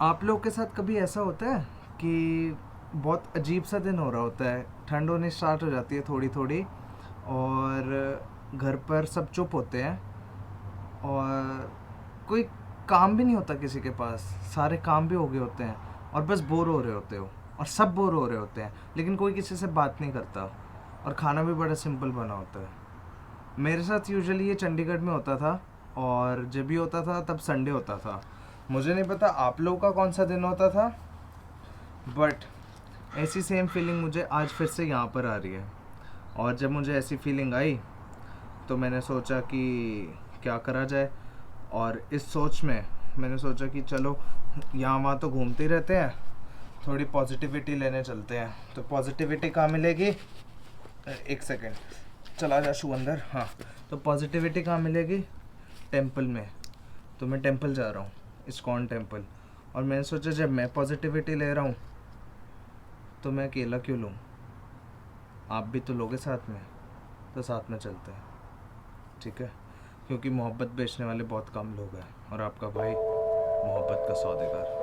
आप लोग के साथ कभी ऐसा होता है कि बहुत अजीब सा दिन हो रहा होता है, ठंड होनी स्टार्ट हो जाती है थोड़ी थोड़ी, और घर पर सब चुप होते हैं और कोई काम भी नहीं होता किसी के पास, सारे काम भी हो गए होते हैं और बस बोर हो रहे होते हो, और सब बोर हो रहे होते हैं लेकिन कोई किसी से बात नहीं करता, और खाना भी बड़ा सिंपल बना होता है। मेरे साथ यूजुअली ये चंडीगढ़ में होता था, और जब भी होता था तब संडे होता था। मुझे नहीं पता आप लोगों का कौन सा दिन होता था, बट ऐसी सेम फीलिंग मुझे आज फिर से यहाँ पर आ रही है। और जब मुझे ऐसी फीलिंग आई तो मैंने सोचा कि क्या करा जाए, और इस सोच में मैंने सोचा कि चलो यहाँ वहाँ तो घूमते ही रहते हैं, थोड़ी पॉजिटिविटी लेने चलते हैं। तो पॉजिटिविटी कहाँ मिलेगी, एक सेकेंड, चला जा शू अंदर। हाँ, तो पॉजिटिविटी कहाँ मिलेगी, टेंपल में। तो मैं टेंपल जा रहा हूँ, इस्कॉन टेंपल। और मैंने सोचा जब मैं पॉजिटिविटी ले रहा हूँ तो मैं अकेला क्यों लूँ, आप भी तो लोगे साथ में, तो साथ में चलते हैं, ठीक है? क्योंकि मोहब्बत बेचने वाले बहुत कम लोग हैं, और आपका भाई मोहब्बत का सौदेगार।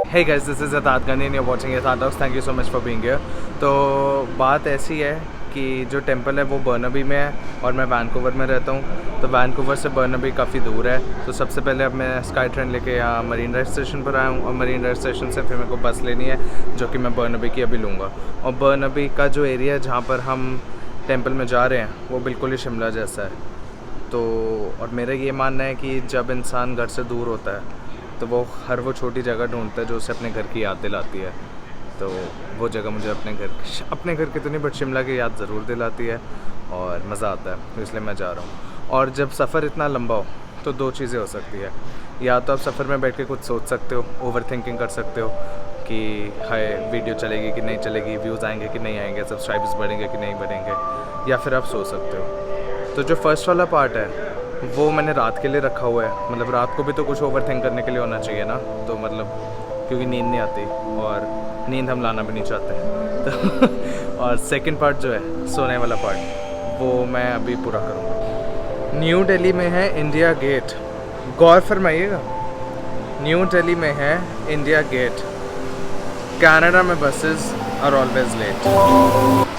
Hey guys, this is Yathat Gandhi and you're watching Yathat Talks. Thank you so much for being here. तो बात ऐसी है कि जो टेंपल है वो बर्नाबी में है और मैं वैंकूवर में रहता हूँ। तो वैंकूवर से बर्नाबी काफ़ी दूर है। तो सबसे पहले अब मैं स्काई ट्रेन लेके यहाँ मरीन ड्राइव स्टेशन पर आया हूँ, और मरीन ड्राइव स्टेशन से फिर मेरे को बस लेनी है जो कि मैं बर्नाबी की अभी लूँगा। और बर्नाबी का जो एरिया है जहाँ पर हम टेंपल में जा रहे हैं वो बिल्कुल ही शिमला जैसा है। तो और मेरा ये मानना है कि जब इंसान घर से दूर होता है तो वो हर वो छोटी जगह ढूंढता है जो उसे अपने घर की याद दिलाती है। तो वो जगह मुझे अपने घर की तो नहीं, बट शिमला की याद ज़रूर दिलाती है और मज़ा आता है, तो इसलिए मैं जा रहा हूँ। और जब सफ़र इतना लंबा हो तो दो चीज़ें हो सकती है, या तो आप सफ़र में बैठ के कुछ सोच सकते हो, ओवर थिंकिंग कर सकते हो कि हाय वीडियो चलेगी कि नहीं चलेगी, व्यूज़ आएंगे कि नहीं आएंगे, सब्सक्राइबर्स बढ़ेंगे कि नहीं बढ़ेंगे, या फिर आप सो सकते हो। तो जो फर्स्ट वाला पार्ट है वो मैंने रात के लिए रखा हुआ है, मतलब रात को भी तो कुछ ओवर थिंक करने के लिए होना चाहिए ना, तो मतलब क्योंकि नींद नहीं आती और नींद हम लाना भी नहीं चाहते हैं तो और सेकंड पार्ट जो है सोने वाला पार्ट, वो मैं अभी पूरा करूँगा। न्यू दिल्ली में है इंडिया गेट, गौर फरमाइएगा, न्यू दिल्ली में है इंडिया गेट। कनाडा में बसेस आर ऑलवेज लेट।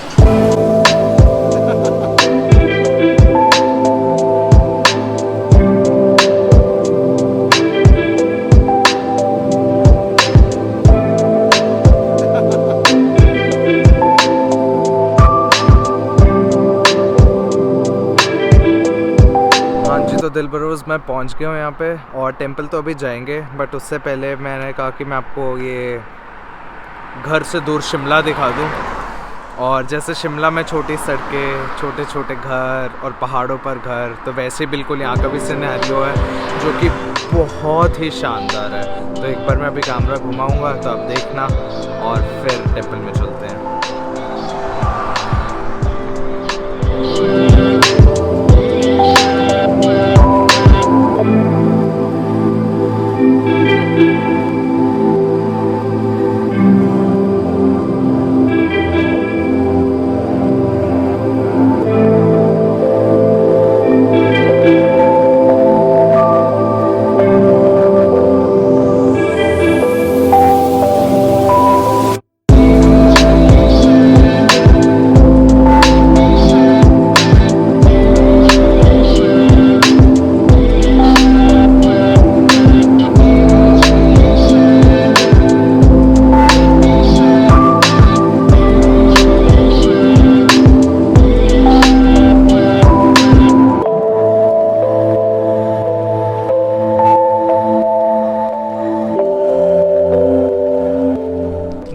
तो दिल बरोज़ मैं पहुंच गया हूँ यहाँ पे, और टेंपल तो अभी जाएंगे, बट उससे पहले मैंने कहा कि मैं आपको ये घर से दूर शिमला दिखा दूँ। और जैसे शिमला में छोटी सड़कें, छोटे छोटे घर और पहाड़ों पर घर, तो वैसे बिल्कुल यहाँ का भी सिनेरियो है जो कि बहुत ही शानदार है। तो एक बार मैं अभी कैमरा घुमाऊँगा तो आप देखना, और फिर टेंपल में चलते हैं।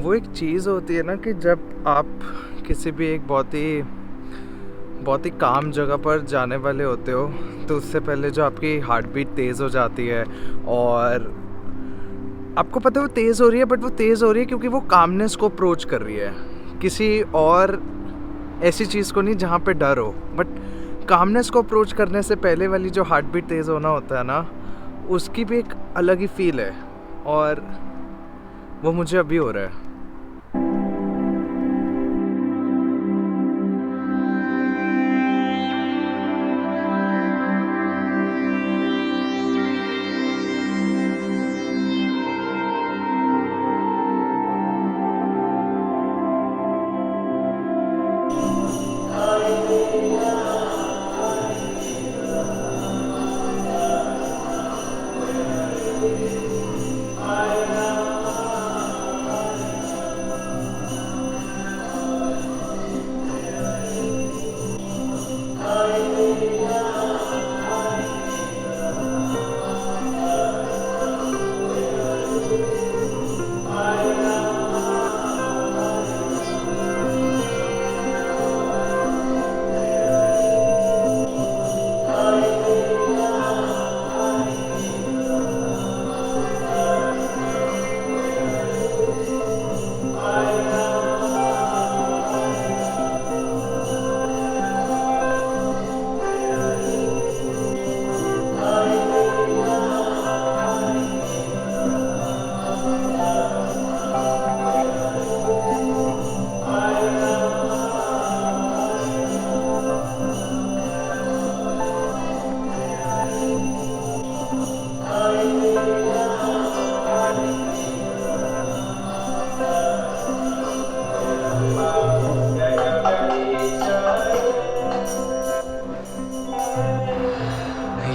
वो एक चीज़ होती है ना कि जब आप किसी भी एक बहुत ही काम जगह पर जाने वाले होते हो, तो उससे पहले जो आपकी हार्ट बीट तेज़ हो जाती है, और आपको पता है वो तेज़ हो रही है, बट वो तेज़ हो रही है क्योंकि वो कामनेस को अप्रोच कर रही है, किसी और ऐसी चीज़ को नहीं जहाँ पे डर हो। बट कामनेस को अप्रोच करने से पहले वाली जो हार्ट बीट तेज़ होना होता है ना, उसकी भी एक अलग ही फील है, और वो मुझे अभी हो रहा है।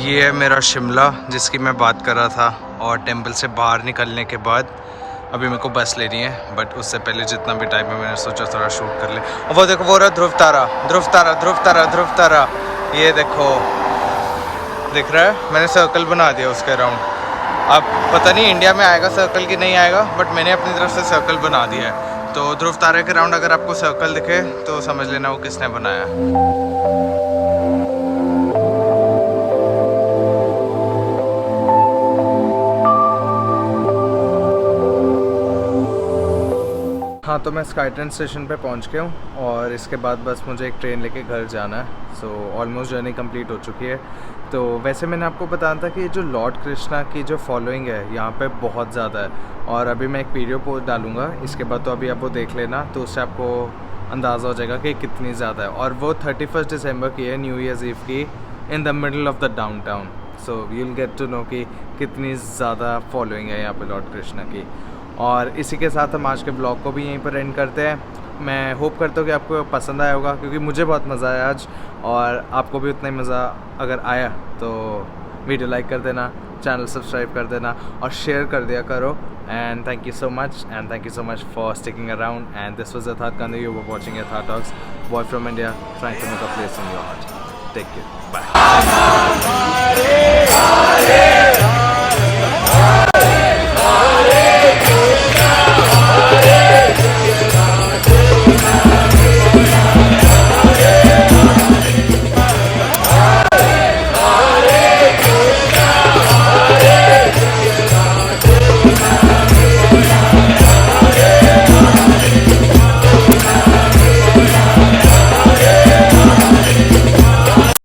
ये है मेरा शिमला जिसकी मैं बात कर रहा था, और टेंपल से बाहर निकलने के बाद अभी मेरे को बस लेनी है, बट उससे पहले जितना भी टाइम है मैंने सोचा थोड़ा शूट कर ले। और वो देखो, वो रहा ध्रुव तारा, ध्रुव तारा, ध्रुव तारा, ध्रुव तारा, ये देखो दिख रहा है। मैंने सर्कल बना दिया उसके अराउंड। अब पता नहीं इंडिया में आएगा सर्कल कि नहीं आएगा, बट मैंने अपनी तरफ से सर्कल बना दिया है। तो ध्रुव तारे के अराउंड अगर आपको सर्कल दिखे तो समझ लेना वो किसने बनाया। हाँ, तो मैं स्काई ट्रेन स्टेशन पे पहुंच गया हूँ और इसके बाद बस मुझे एक ट्रेन लेके घर जाना है। सो ऑलमोस्ट जर्नी कंप्लीट हो चुकी है। तो वैसे मैंने आपको बताया था कि जो लॉर्ड कृष्णा की जो फॉलोइंग है यहाँ पे बहुत ज़्यादा है, और अभी मैं एक वीडियो पोस्ट डालूँगा इसके बाद, तो अभी आप वो देख लेना, तो उससे आपको अंदाज़ा हो जाएगा कि कितनी ज़्यादा है। और वो 31 दिसंबर की है, न्यू ईयर्स ईव की, in the middle of the down town. So you will get to know कि कितनी ज़्यादा फॉलोइंग है यहाँ पे लॉर्ड कृष्णा की। और इसी के साथ हम आज के ब्लॉग को भी यहीं पर एंड करते हैं। मैं होप करता हूँ कि आपको पसंद आया होगा, क्योंकि मुझे बहुत मज़ा आया आज, और आपको भी उतना ही मज़ा अगर आया तो वीडियो लाइक कर देना, चैनल सब्सक्राइब कर देना और शेयर कर दिया करो। And thank you so much for sticking around. And this was Yatharth Gandhi, you were watching Yatharth talks, boy from India, trying to make a place in your heart. Take care, bye.